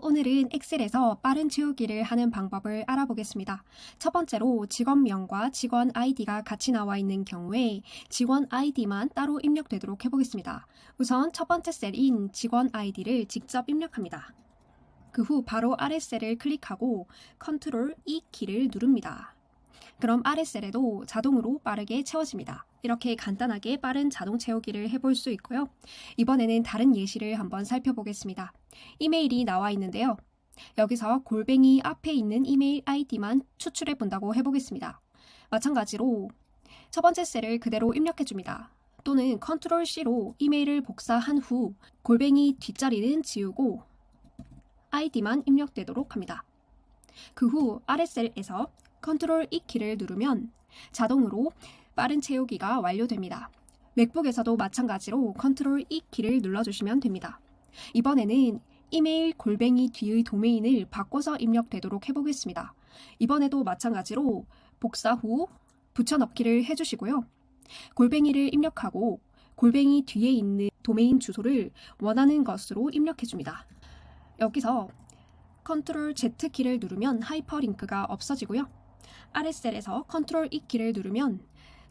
오늘은 엑셀에서 빠른 채우기를 하는 방법을 알아보겠습니다. 첫 번째로 직원명과 직원 아이디가 같이 나와 있는 경우에 직원 아이디만 따로 입력되도록 해보겠습니다. 우선 첫 번째 셀인 직원 아이디를 직접 입력합니다. 그 후 바로 아래 셀을 클릭하고 컨트롤 E 키를 누릅니다. 그럼 아래 셀에도 자동으로 빠르게 채워집니다. 이렇게 간단하게 빠른 자동 채우기를 해볼 수 있고요. 이번에는 다른 예시를 한번 살펴보겠습니다. 이메일이 나와 있는데요. 여기서 골뱅이 앞에 있는 이메일 아이디만 추출해 본다고 해보겠습니다. 마찬가지로 첫 번째 셀을 그대로 입력해 줍니다. 또는 컨트롤 C로 이메일을 복사한 후 골뱅이 뒷자리는 지우고 아이디만 입력되도록 합니다. 그 후 아래 셀에서 컨트롤 E 키를 누르면 자동으로 빠른 채우기가 완료됩니다. 맥북에서도 마찬가지로 컨트롤 E 키를 눌러주시면 됩니다. 이번에는 이메일 골뱅이 뒤의 도메인을 바꿔서 입력되도록 해보겠습니다. 이번에도 마찬가지로 복사 후 붙여넣기를 해주시고요. 골뱅이를 입력하고 골뱅이 뒤에 있는 도메인 주소를 원하는 것으로 입력해줍니다. 여기서 컨트롤 Z 키를 누르면 하이퍼링크가 없어지고요. 아래 셀에서 컨트롤 E 키를 누르면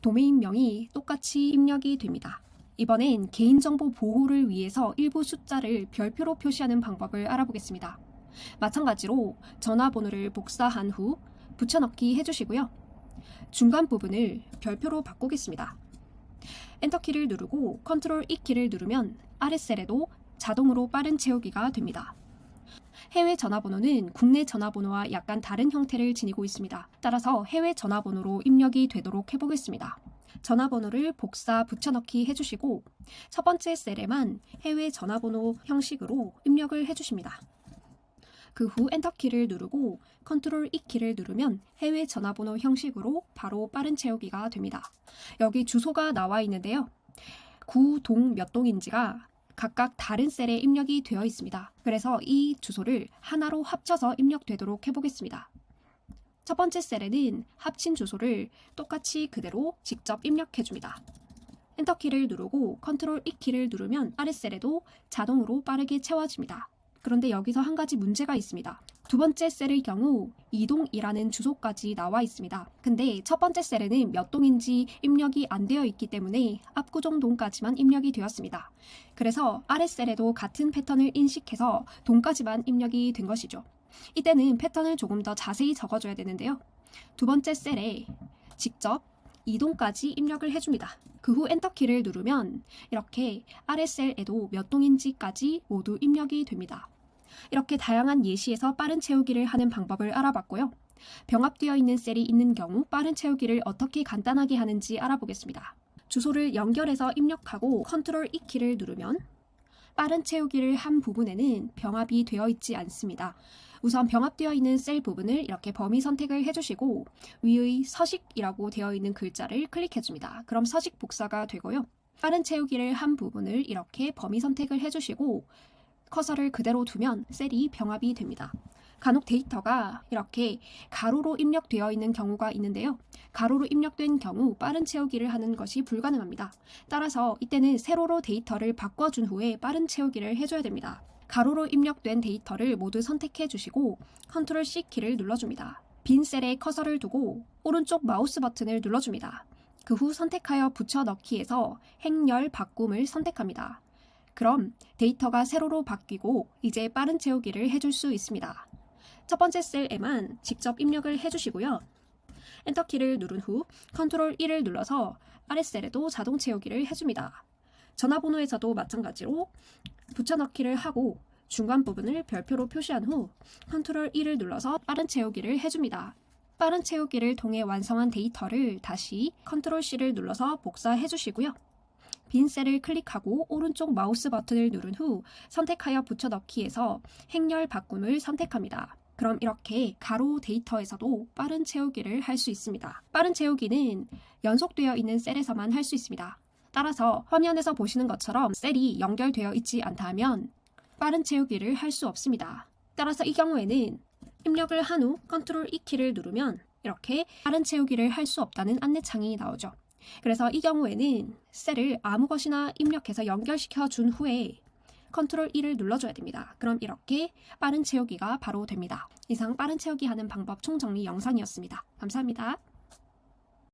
도메인명이 똑같이 입력이 됩니다. 이번엔 개인정보 보호를 위해서 일부 숫자를 별표로 표시하는 방법을 알아보겠습니다. 마찬가지로 전화번호를 복사한 후 붙여넣기 해주시고요. 중간 부분을 별표로 바꾸겠습니다. 엔터키를 누르고 컨트롤 E 키를 누르면 아래 셀에도 자동으로 빠른 채우기가 됩니다. 해외 전화번호는 국내 전화번호와 약간 다른 형태를 지니고 있습니다. 따라서 해외 전화번호로 입력이 되도록 해보겠습니다. 전화번호를 복사 붙여넣기 해주시고 첫 번째 셀에만 해외 전화번호 형식으로 입력을 해주십니다. 그 후 엔터키를 누르고 컨트롤 E 키를 누르면 해외 전화번호 형식으로 바로 빠른 채우기가 됩니다. 여기 주소가 나와 있는데요. 구, 동, 몇 동인지가 각각 다른 셀에 입력이 되어 있습니다. 그래서 이 주소를 하나로 합쳐서 입력되도록 해보겠습니다. 첫 번째 셀에는 합친 주소를 똑같이 그대로 직접 입력해줍니다. 엔터키를 누르고 컨트롤 E 키를 누르면 아래 셀에도 자동으로 빠르게 채워집니다. 그런데 여기서 한 가지 문제가 있습니다. 두 번째 셀의 경우 이동이라는 주소까지 나와 있습니다. 근데 첫 번째 셀에는 몇 동인지 입력이 안 되어 있기 때문에 압구정동까지만 입력이 되었습니다. 그래서 아래 셀에도 같은 패턴을 인식해서 동까지만 입력이 된 것이죠. 이때는 패턴을 조금 더 자세히 적어줘야 되는데요. 두 번째 셀에 직접 이동까지 입력을 해줍니다. 그 후 엔터키를 누르면 이렇게 아래 셀에도 몇 동인지까지 모두 입력이 됩니다. 이렇게 다양한 예시에서 빠른 채우기를 하는 방법을 알아봤고요. 병합되어 있는 셀이 있는 경우 빠른 채우기를 어떻게 간단하게 하는지 알아보겠습니다. 주소를 연결해서 입력하고 컨트롤 E 키를 누르면 빠른 채우기를 한 부분에는 병합이 되어 있지 않습니다. 우선 병합되어 있는 셀 부분을 이렇게 범위 선택을 해주시고 위의 서식이라고 되어 있는 글자를 클릭해줍니다. 그럼 서식 복사가 되고요. 빠른 채우기를 한 부분을 이렇게 범위 선택을 해주시고 커서를 그대로 두면 셀이 병합이 됩니다. 간혹 데이터가 이렇게 가로로 입력되어 있는 경우가 있는데요. 가로로 입력된 경우 빠른 채우기를 하는 것이 불가능합니다. 따라서 이때는 세로로 데이터를 바꿔준 후에 빠른 채우기를 해줘야 됩니다. 가로로 입력된 데이터를 모두 선택해 주시고 컨트롤 C 키를 눌러줍니다. 빈 셀에 커서를 두고 오른쪽 마우스 버튼을 눌러줍니다. 그 후 선택하여 붙여넣기에서 행렬 바꿈을 선택합니다. 그럼 데이터가 세로로 바뀌고 이제 빠른 채우기를 해줄 수 있습니다. 첫 번째 셀에만 직접 입력을 해주시고요. 엔터키를 누른 후 컨트롤 E를 눌러서 아래 셀에도 자동 채우기를 해줍니다. 전화번호에서도 마찬가지로 붙여넣기를 하고 중간 부분을 별표로 표시한 후 컨트롤 E를 눌러서 빠른 채우기를 해줍니다. 빠른 채우기를 통해 완성한 데이터를 다시 컨트롤 C를 눌러서 복사해 주시고요. 빈 셀을 클릭하고 오른쪽 마우스 버튼을 누른 후 선택하여 붙여넣기에서 행렬 바꿈을 선택합니다. 그럼 이렇게 가로 데이터에서도 빠른 채우기를 할 수 있습니다. 빠른 채우기는 연속되어 있는 셀에서만 할 수 있습니다. 따라서 화면에서 보시는 것처럼 셀이 연결되어 있지 않다면 빠른 채우기를 할 수 없습니다. 따라서 이 경우에는 입력을 한 후 컨트롤 E 키를 누르면 이렇게 빠른 채우기를 할 수 없다는 안내창이 나오죠. 그래서 이 경우에는 셀을 아무 것이나 입력해서 연결시켜 준 후에 컨트롤 2를 눌러줘야 됩니다. 그럼 이렇게 빠른 채우기가 바로 됩니다. 이상 빠른 채우기 하는 방법 총정리 영상이었습니다. 감사합니다.